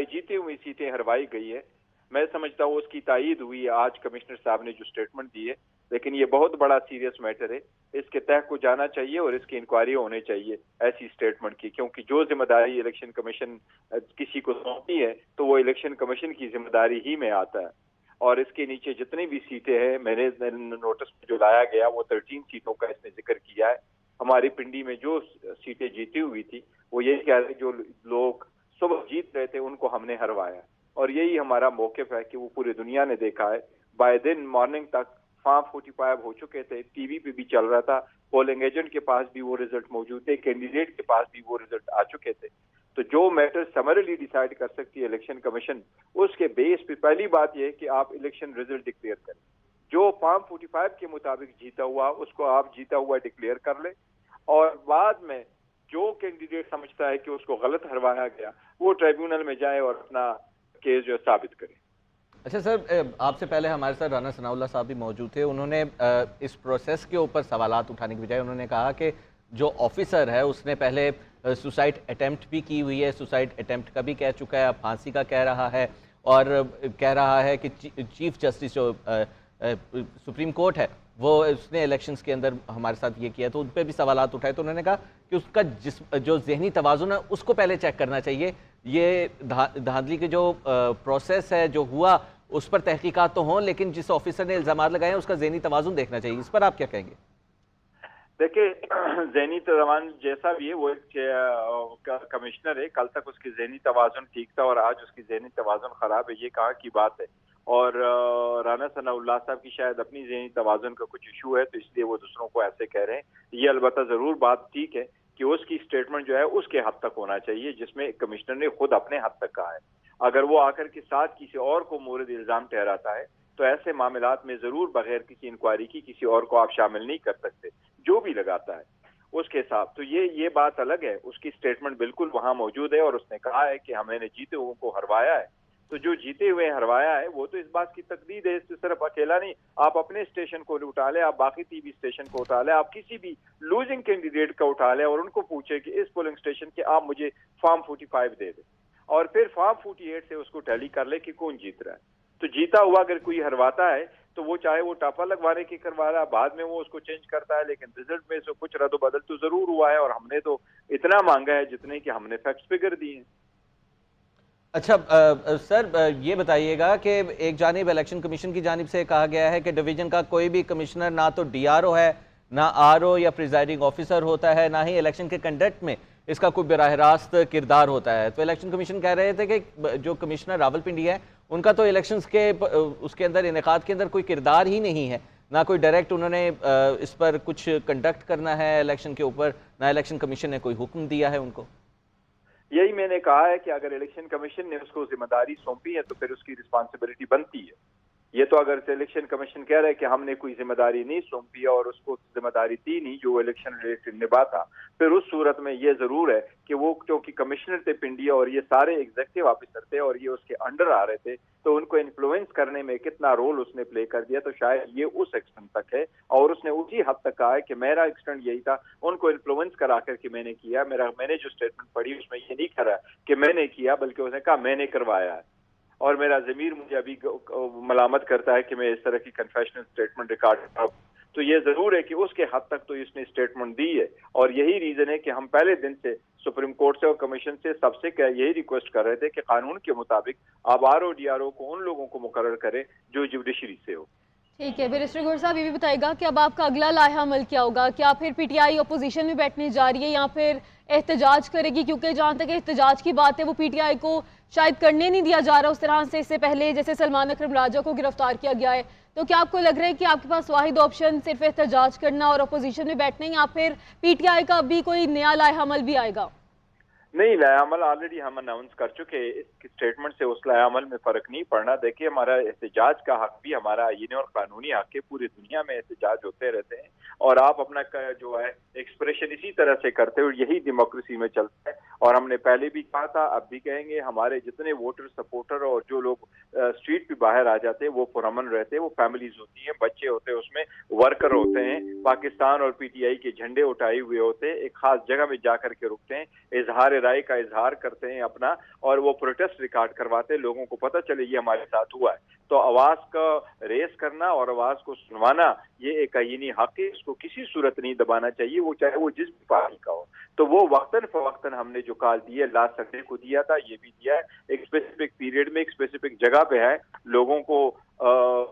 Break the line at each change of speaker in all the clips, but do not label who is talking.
हमारे जीते हुए सीटें हरवाई गई है। मैं समझता हूँ उसकी तायीद हुई है आज कमिश्नर साहब ने जो स्टेटमेंट दी है, लेकिन ये बहुत बड़ा सीरियस मैटर है, इसके तह को जाना चाहिए और इसकी इंक्वायरी होनी चाहिए ऐसी स्टेटमेंट की, क्योंकि जो जिम्मेदारी इलेक्शन कमीशन किसी को सौंपी है तो वो इलेक्शन कमीशन की जिम्मेदारी ही में आता है। और इसके नीचे जितनी भी सीटें हैं, मैंने नोटिस में जो लाया गया वो 13 सीटों का इसने जिक्र किया है। हमारी पिंडी में जो सीटें जीती हुई थी वो यही कह रहे जो लोग सुबह जीत रहे थे उनको हमने हरवाया, और यही हमारा मौकिफ है कि वो पूरी दुनिया ने देखा है। बाय दिन मॉर्निंग तक फॉर्म 45 हो चुके थे, टीवी पे भी चल रहा था, पोलिंग एजेंट के पास भी वो रिजल्ट मौजूद थे, कैंडिडेट के पास भी वो रिजल्ट आ चुके थे। तो जो मैटर समरली डिसाइड कर सकती है इलेक्शन कमीशन, उसके बेस पे पहली बात यह है कि आप इलेक्शन रिजल्ट डिक्लेयर करें। जो फॉर्म 45 के मुताबिक जीता हुआ उसको आप जीता हुआ डिक्लेयर कर ले, और बाद में जो कैंडिडेट समझता है कि उसको गलत हरवाया गया वो ट्राइब्यूनल में जाए और अपना केस जो साबित करे।
अच्छा सर, आपसे पहले हमारे साथ राना सनाउल्लाह साहब भी मौजूद थे। उन्होंने इस प्रोसेस के ऊपर सवालात उठाने की बजाय उन्होंने कहा कि जो ऑफिसर है उसने पहले सुसाइड अटेम्प्ट भी की हुई है, सुसाइड अटेम्प्ट का भी कह चुका है, अब फांसी का कह रहा है, और कह रहा है कि चीफ जस्टिस जो सुप्रीम कोर्ट है वो उसने इलेक्शंस के अंदर हमारे साथ ये किया, तो उन पर भी सवालात उठाए। तो उन्होंने कहा कि उसका जो जहनी तवाज़ुन है उसको पहले चेक करना चाहिए। ये धांधली के जो प्रोसेस है जो हुआ उस पर तहकीकात तो हों, लेकिन जिस ऑफिसर ने इल्ज़ामात लगाए हैं उसका ज़हनी तवाज़ुन देखना चाहिए। इस पर आप क्या कहेंगे?
देखिए, ज़हनी तवाज़ुन जैसा भी है वो एक कमिश्नर है, कल तक उसकी ज़हनी तवाज़ुन ठीक था और आज उसकी ज़हनी तवाज़ुन ख़राब है, ये कहाँ की बात है। और राना सनाउल्लाह साहब की शायद अपनी ज़हनी तवाज़ुन का कुछ इशू है तो इसलिए वो दूसरों को ऐसे कह रहे हैं। ये अलबत्ता ज़रूर बात ठीक है कि उसकी स्टेटमेंट जो है उसके हद तक होना चाहिए जिसमें कमिश्नर ने खुद अपने हद तक कहा है। अगर वो आकर के साथ किसी और को मोरद इल्ज़ाम ठहराता है तो ऐसे मामलात में ज़रूर बगैर किसी इंक्वायरी की किसी और को आप शामिल नहीं कर सकते, जो भी लगाता है उसके हिसाब। तो ये बात अलग है, उसकी स्टेटमेंट बिल्कुल वहां मौजूद है और उसने कहा है कि हमने जीते हुए को हरवाया है। तो जो जीते हुए हरवाया है वो तो इस बात की तकदीर है, इससे सिर्फ अकेला नहीं, आप अपने स्टेशन को उठा ले, आप बाकी टीवी स्टेशन को उठा ले, आप किसी भी लूजिंग कैंडिडेट का उठा ले और उनको पूछे कि इस पोलिंग स्टेशन के आप मुझे फॉर्म 45 दे दे, और फिर फॉर्म 48 से उसको टैली कर ले कि कौन जीत रहा है। तो जीता हुआ अगर कोई हरवाता है तो वो चाहे वो टापा लगवाने की करवा रहा है, बाद में वो उसको चेंज करता है, लेकिन रिजल्ट में से कुछ रद्द बदल तो जरूर हुआ है, और हमने तो इतना मांगा है जितने कि हमने फैक्ट्स फिगर दिए हैं।
अच्छा सर, ये बताइएगा कि एक जानिब इलेक्शन कमीशन की जानिब से कहा गया है कि डिवीजन का कोई भी कमिश्नर ना तो डीआरओ है, ना आरओ या प्रिजाइडिंग ऑफिसर होता है, ना ही इलेक्शन के कंडक्ट में इसका कोई बराह रास्त किरदार होता है। तो इलेक्शन कमीशन कह रहे थे कि जो कमिश्नर रावलपिंडी है उनका तो इलेक्शंस के उसके अंदर इनेकाद के अंदर कोई किरदार ही नहीं है, ना कोई डायरेक्ट उन्होंने इस पर कुछ कंडक्ट करना है इलेक्शन के ऊपर, ना इलेक्शन कमीशन ने कोई हुक्म दिया है उनको।
यही मैंने कहा है कि अगर इलेक्शन कमीशन ने उसको जिम्मेदारी सौंपी है तो फिर उसकी रिस्पॉन्सिबिलिटी बनती है। ये तो अगर इलेक्शन कमीशन कह रहा है कि हमने कोई जिम्मेदारी नहीं सौंपी और उसको जिम्मेदारी दी नहीं जो इलेक्शन रिलेटेड निभाता, फिर उस सूरत में ये जरूर है कि वो क्योंकि कमिश्नर थे पिंडिया और ये सारे एग्जीक्यूटिव ऑफिसर थे और ये उसके अंडर आ रहे थे, तो उनको इन्फ्लुएंस करने में कितना रोल उसने प्ले कर दिया, तो शायद ये उस एक्सटेंट तक है। और उसने उसी हद तक कहा है कि मेरा एक्सटेंट यही था, उनको इन्फ्लुएंस करा करके मैंने किया। मैंने जो स्टेटमेंट पढ़ी उसमें ये नहीं कहा कि मैंने किया, बल्कि उसने कहा मैंने करवाया है। और मेरा ज़मीर मुझे अभी मलामत करता है कि मैं इस तरह की कन्फेशनल स्टेटमेंट रिकॉर्ड करूं। तो ये जरूर है कि उसके हद तक तो इसने स्टेटमेंट दी है, और यही रीजन है कि हम पहले दिन से सुप्रीम कोर्ट से और कमीशन से सबसे यही रिक्वेस्ट कर रहे थे कि कानून के मुताबिक आप आरओ डीआरओ को उन लोगों को मुकर्रर करें जो जुडिशरी से हो।
ठीक है, बैरिस्टर गौहर साहब ये भी बताएगा कि अब आपका अगला लाया अमल क्या होगा? क्या फिर पीटीआई अपोजिशन में बैठने जा रही है या फिर एहतजाज करेगी? क्योंकि जहाँ तक एहतजाज की बात है वो पीटीआई को शायद करने नहीं दिया जा रहा उस तरह से, इससे पहले जैसे सलमान अकरम राजा को गिरफ्तार किया गया है। तो क्या आपको लग रहा है कि आपके पास वाहिद ऑप्शन सिर्फ एहतजाज करना और अपोजिशन में बैठना, या फिर पीटीआई का अभी कोई नया लाया अमल भी आएगा?
नहीं, लाया अमल ऑलरेडी हम अनाउंस कर चुके हैं, इस स्टेटमेंट से उस लाया अमल में फर्क नहीं पड़ना। देखिए, हमारा एहतजाज का हक भी हमारा आईनी और कानूनी हक है, पूरी दुनिया में एहतजाज होते रहते हैं और आप अपना जो है एक्सप्रेशन इसी तरह से करते हो, यही डेमोक्रेसी में चलता है। और हमने पहले भी कहा था, अब भी कहेंगे, हमारे जितने वोटर सपोर्टर और जो लोग स्ट्रीट पे बाहर आ जाते हैं वो पुरअमन रहते हैं, वो फैमिलीज होती हैं, बच्चे होते हैं, उसमें वर्कर होते हैं, पाकिस्तान और पीटीआई के झंडे उठाए हुए होते हैं, एक खास जगह में जाकर के रुकते हैं, इजहार राय का इजहार करते हैं अपना, और वो प्रोटेस्ट रिकॉर्ड करवाते हैं, लोगों को पता चले ये हमारे साथ हुआ है। तो आवाज का रेस करना और आवाज को सुनवाना ये एक आईनी हक है, इसको किसी सूरत नहीं दबाना चाहिए, वो चाहे वो जिस भी पार्टी का हो। तो वो वक्तन फवक्तन हमने जो कॉल दी है, लास्ट संडे को दिया था, ये भी दिया है, एक स्पेसिफिक पीरियड में एक स्पेसिफिक जगह पे है, लोगों को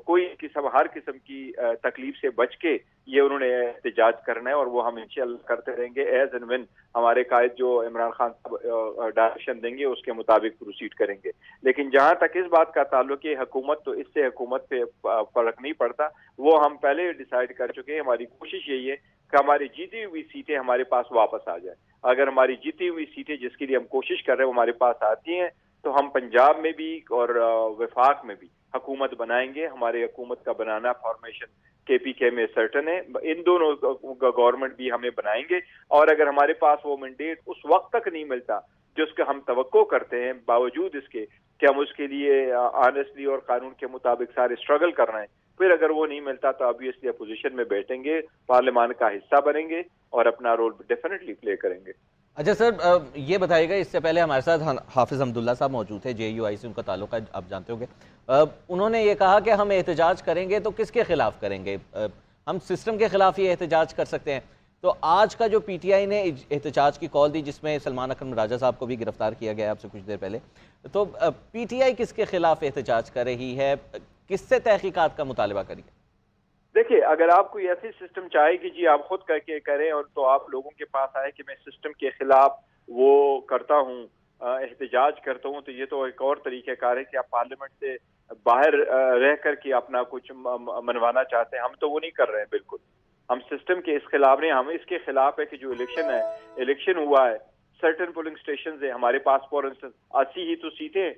कोई किस्म हर किस्म की तकलीफ से बच के ये उन्होंने एहतजाज करना है, और वो हम इंशाअल्लाह करते रहेंगे एज एंड व्हेन हमारे कायद जो इमरान खान साहब डायरेक्शन देंगे उसके मुताबिक प्रोसीड करेंगे। लेकिन जहां तक इस बात का ताल्लुक है हुकूमत, तो इससे हुकूमत पे फर्क नहीं पड़ता, वो हम पहले डिसाइड कर चुके हैं। हमारी कोशिश यही है कि हमारी जीती हुई सीटें हमारे पास वापस आ जाए। अगर हमारी जीती हुई सीटें जिसके लिए हम कोशिश कर रहे हैं वो हमारे पास आती हैं, तो हम पंजाब में भी और वफाक में भी हुकूमत बनाएंगे। हमारे हुकूमत का बनाना फॉर्मेशन KPK में सर्टन है, इन दोनों गवर्नमेंट भी हमें बनाएंगे। और अगर हमारे पास वो मैंडेट उस वक्त तक नहीं मिलता जिसका हम तवक्को करते हैं, बावजूद इसके कि हम उसके लिए ऑनेस्टली और कानून के मुताबिक सारे स्ट्रगल कर रहे हैं, फिर अगर वो नहीं मिलता तो ऑब्वियसली अपोजिशन में बैठेंगे, पार्लियामान का हिस्सा बनेंगे और अपना रोल डेफिनेटली प्ले करेंगे।
अच्छा सर, ये बताइएगा, इससे पहले हमारे साथ हाफिज हमदुल्ला साहब मौजूद थे, JUI से उनका ताल्लुक है, आप जानते होंगे। उन्होंने ये कहा कि हम एहतजाज करेंगे तो किसके खिलाफ करेंगे, हम सिस्टम के खिलाफ ही एहतजाज कर सकते हैं। तो आज का जो PTI ने एहतजाज की कॉल दी, जिसमें सलमान अकरम राजा साहब को भी गिरफ्तार किया गया आपसे कुछ देर पहले, तो PTI किसके खिलाफ एहतजाज कर रही है, किससे तहकीकात का मुतालबा करिए?
देखिए, अगर आप कोई ऐसी सिस्टम चाहे कि जी आप खुद करके करें, और तो आप लोगों के पास आए कि मैं सिस्टम के खिलाफ वो करता हूँ, एहतजाज करता हूँ, तो ये तो एक और तरीक़ेकार है कि आप पार्लियामेंट से बाहर रह कर के अपना कुछ मनवाना चाहते हैं। हम तो वो नहीं कर रहे हैं, बिल्कुल हम सिस्टम के इस खिलाफ नहीं, हम इसके खिलाफ है कि जो इलेक्शन हुआ है, सर्टेन पोलिंग स्टेशन है हमारे पास, फॉर इंस्टेंस 80 ही तो सीटें,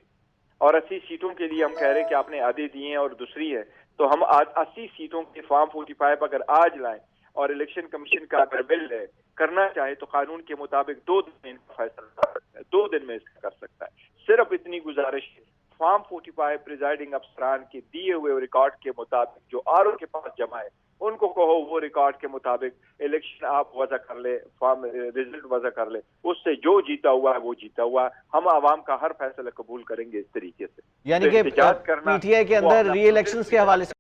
और 80 सीटों के लिए हम कह रहे हैं कि आपने आधे दिए हैं और दूसरी है, तो हम आज 80 सीटों के फॉर्म 45 अगर आज लाएं, और इलेक्शन कमीशन का अगर बिल है करना चाहे तो कानून के मुताबिक 2 दिन में इनका फैसला कर सकता है, 2 दिन में इसका कर सकता है। सिर्फ इतनी गुजारिश है, फॉर्म 45 प्रिजाइडिंग अफसरान के दिए हुए रिकॉर्ड के मुताबिक जो RO के पास जमा है, उनको कहो वो रिकॉर्ड के मुताबिक इलेक्शन आप वजह कर ले, फॉर्म रिजल्ट वजह कर ले, उससे जो जीता हुआ है वो जीता हुआ है। हम आवाम का हर फैसला कबूल करेंगे इस तरीके से।
यानी कि PTI के अंदर री इलेक्शंस के हवाले से